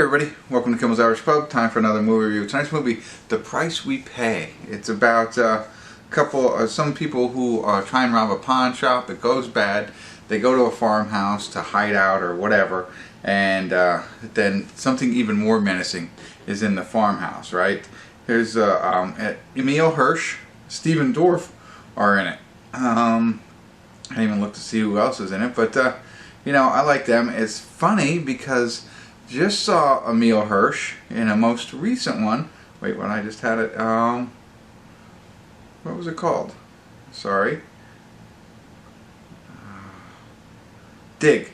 Hey everybody, welcome to Kimmel's Irish Pub. Time for another movie review. Tonight's movie, The Price We Pay. It's about some people who try and rob a pawn shop. It goes bad. They go to a farmhouse to hide out or whatever, and then something even more menacing is in the farmhouse, right? There's Emile, Hirsch, Stephen Dorff are in it. I didn't even look to see who else is in it, but you know, I like them. It's funny because just saw Emile Hirsch in a most recent one. Wait, when I just had it, what was it called? Sorry. Dig.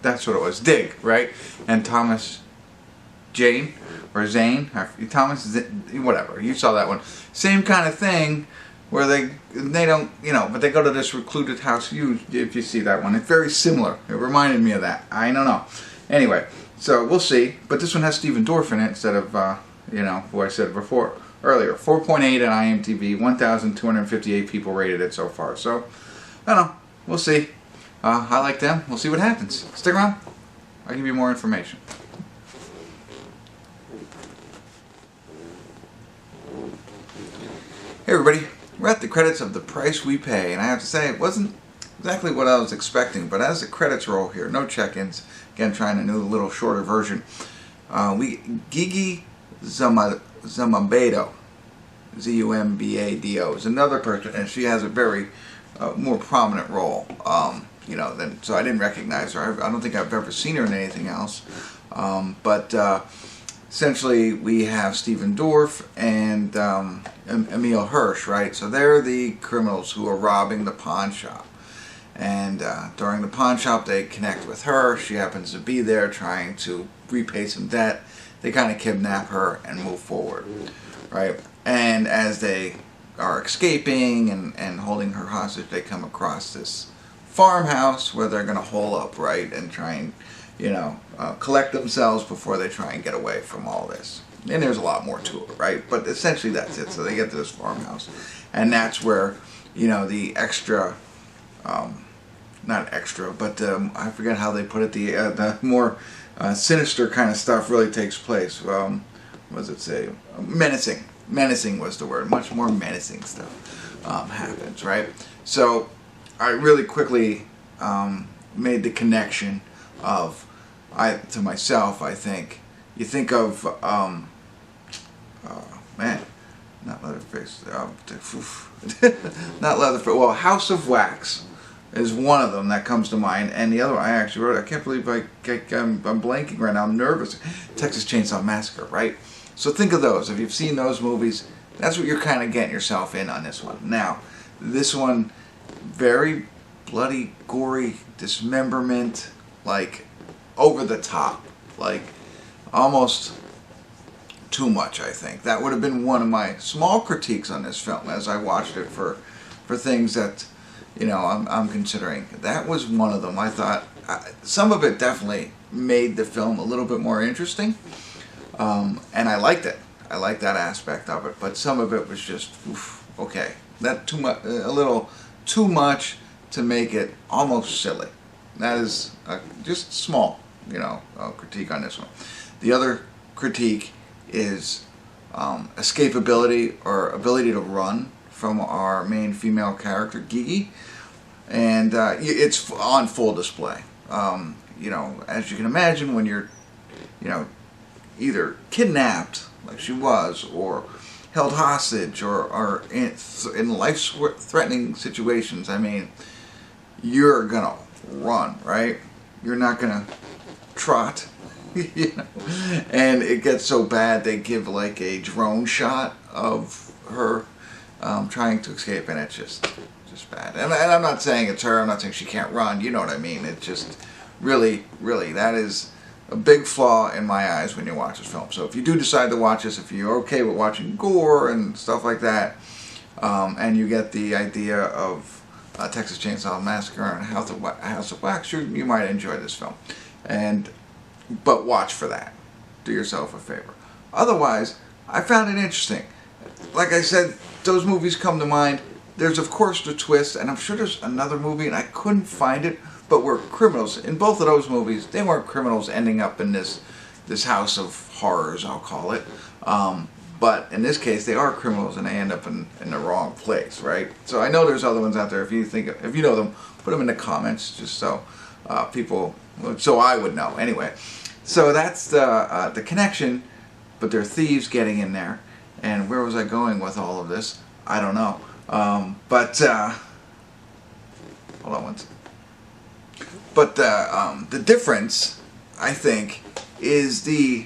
That's what it was. Dig, right? And Thomas Jane, or Zane, whatever. You saw that one. Same kind of thing, where they don't, you know, but they go to this recluded house. If you see that one, it's very similar. It reminded me of that. I don't know. Anyway. So we'll see, but this one has Stephen Dorff in it instead of, you know, who I said earlier. 4.8 on IMDb, 1,258 people rated it so far. So, I don't know, we'll see. I like them. We'll see what happens. Stick around. I'll give you more information. Hey everybody, we're at the credits of The Price We Pay, and I have to say it wasn't exactly what I was expecting, but as the credits roll here, no check-ins. Again, trying a new little shorter version. Gigi Zumabado, Z-U-M-B-A-D-O, is another person, and she has a very more prominent role. You know, so I didn't recognize her. I don't think I've ever seen her in anything else. But essentially, we have Stephen Dorff and Emile Hirsch, right? So they're the criminals who are robbing the pawn shop. And during the pawn shop, they connect with her. She happens to be there trying to repay some debt. They kind of kidnap her and move forward, right? And as they are escaping and holding her hostage, they come across this farmhouse where they're going to hole up, right? And try and, you know, collect themselves before they try and get away from all this. And there's a lot more to it, right? But essentially that's it. So they get to this farmhouse. And that's where, you know, the extra... not extra, but I forget how they put it. The more sinister kind of stuff really takes place. What does it say? Menacing. Menacing was the word. Much more menacing stuff happens, right? So I really quickly made the connection of to myself. I think you think of man, not Leatherface. Not Leatherface. Well, House of Wax is one of them that comes to mind, and the other one I actually wrote. I can't believe I'm blanking right now. I'm nervous. Texas Chainsaw Massacre, right? So think of those. If you've seen those movies, that's what you're kind of getting yourself in on this one. Now, this one, very bloody, gory, dismemberment, like over the top, like almost too much. I think that would have been one of my small critiques on this film as I watched it for things that, you know, I'm considering. That was one of them. I thought some of it definitely made the film a little bit more interesting, and I liked it. I liked that aspect of it. But some of it was just okay. That too much, a little too much to make it almost silly. That is just small, you know, critique on this one. The other critique is escapability or ability to run from our main female character, Gigi, and it's on full display. You know, as you can imagine, when you're, you know, either kidnapped, like she was, or held hostage, or in life-threatening situations, I mean, you're gonna run, right? You're not gonna trot. You know? And it gets so bad they give like a drone shot of her trying to escape, and it's just bad. And I'm not saying it's her. I'm not saying she can't run. You know what I mean? It's just really, that is a big flaw in my eyes when you watch this film. So if you do decide to watch this, if you're okay with watching gore and stuff like that, and you get the idea of Texas Chainsaw Massacre and House of Wax, you might enjoy this film. But watch for that. Do yourself a favor. Otherwise, I found it interesting. Like I said, those movies come to mind. There's of course the twist, and I'm sure there's another movie, and I couldn't find it, but we're criminals. In both of those movies, they weren't criminals ending up in this, this house of horrors, I'll call it. But in this case, they are criminals and they end up in the wrong place, right? So I know there's other ones out there. If you know them, put them in the comments just so so I would know. Anyway, so that's the connection. But they're thieves getting in there. And where was I going with all of this? I don't know. Hold on one second. But the difference, I think, is the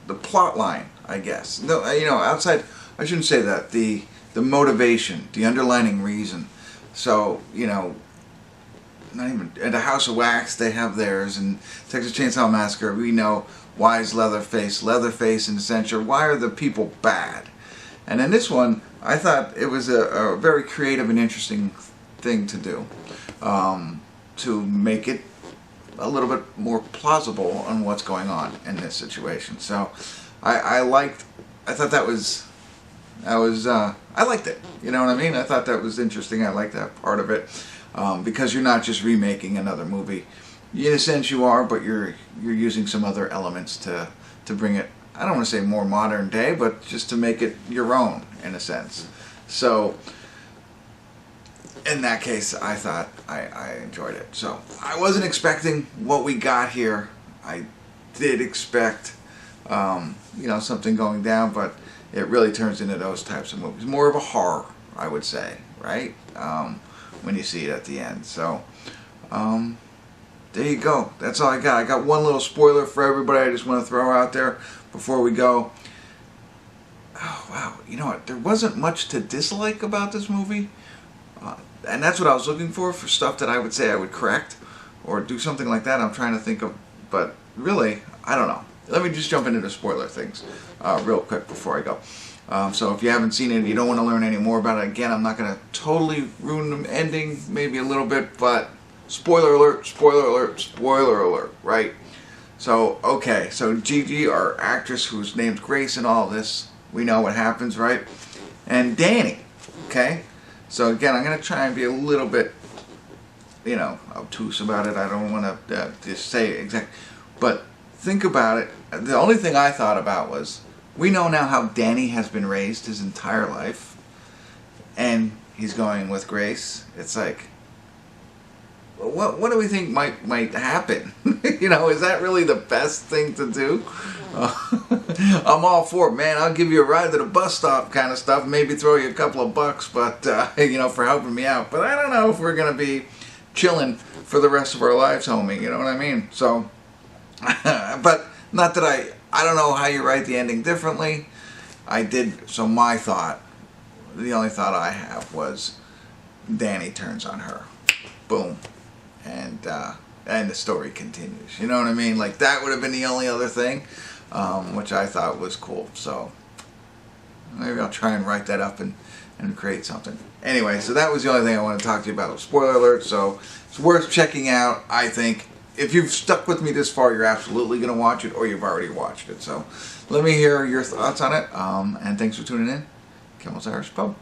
plot line, I guess. No, outside, I shouldn't say that. The motivation, the underlining reason. So, not even at the House of Wax, they have theirs, and Texas Chainsaw Massacre, we know why is Leatherface in the center. Why are the people bad? And in this one, I thought it was a very creative and interesting thing to do, to make it a little bit more plausible on what's going on in this situation. So I liked it. You know what I mean? I thought that was interesting. I liked that part of it, because you're not just remaking another movie. In a sense you are, but you're using some other elements to bring it, I don't want to say more modern day, but just to make it your own in a sense. So in that case, I thought I enjoyed it. So I wasn't expecting what we got here. I did expect something going down, but it really turns into those types of movies. More of a horror, I would say, right? When you see it at the end. So there you go. That's all I got. I got one little spoiler for everybody I just want to throw out there before we go. Oh, wow. You know what? There wasn't much to dislike about this movie. And that's what I was looking for stuff that I would say I would correct or do something like that. I'm trying to think of, but really, I don't know. Let me just jump into the spoiler things real quick before I go. So if you haven't seen it, you don't want to learn any more about it, again, I'm not going to totally ruin the ending, maybe a little bit, but spoiler alert, spoiler alert, spoiler alert, right? So, okay, so Gigi, our actress whose name's Grace in all this, we know what happens, right? And Danny, okay? So again, I'm going to try and be a little bit, obtuse about it. I don't want to just say exactly. But think about it. The only thing I thought about was, we know now how Danny has been raised his entire life. And he's going with Grace. It's like, what do we think might happen? Is that really the best thing to do? I'm all for it, man. I'll give you a ride to the bus stop kind of stuff. Maybe throw you a couple of bucks, but for helping me out. But I don't know if we're gonna be chilling for the rest of our lives, homie. You know what I mean? So, but not that I don't know how you write the ending differently. I did. So my thought, the only thought I have was, Danny turns on her. Boom. And the story continues. You know what I mean? Like, that would have been the only other thing, which I thought was cool. So maybe I'll try and write that up and create something. Anyway, so that was the only thing I wanted to talk to you about. Spoiler alert. So it's worth checking out, I think. If you've stuck with me this far, you're absolutely going to watch it, or you've already watched it. So let me hear your thoughts on it. And thanks for tuning in. Kimmel's Irish Pub.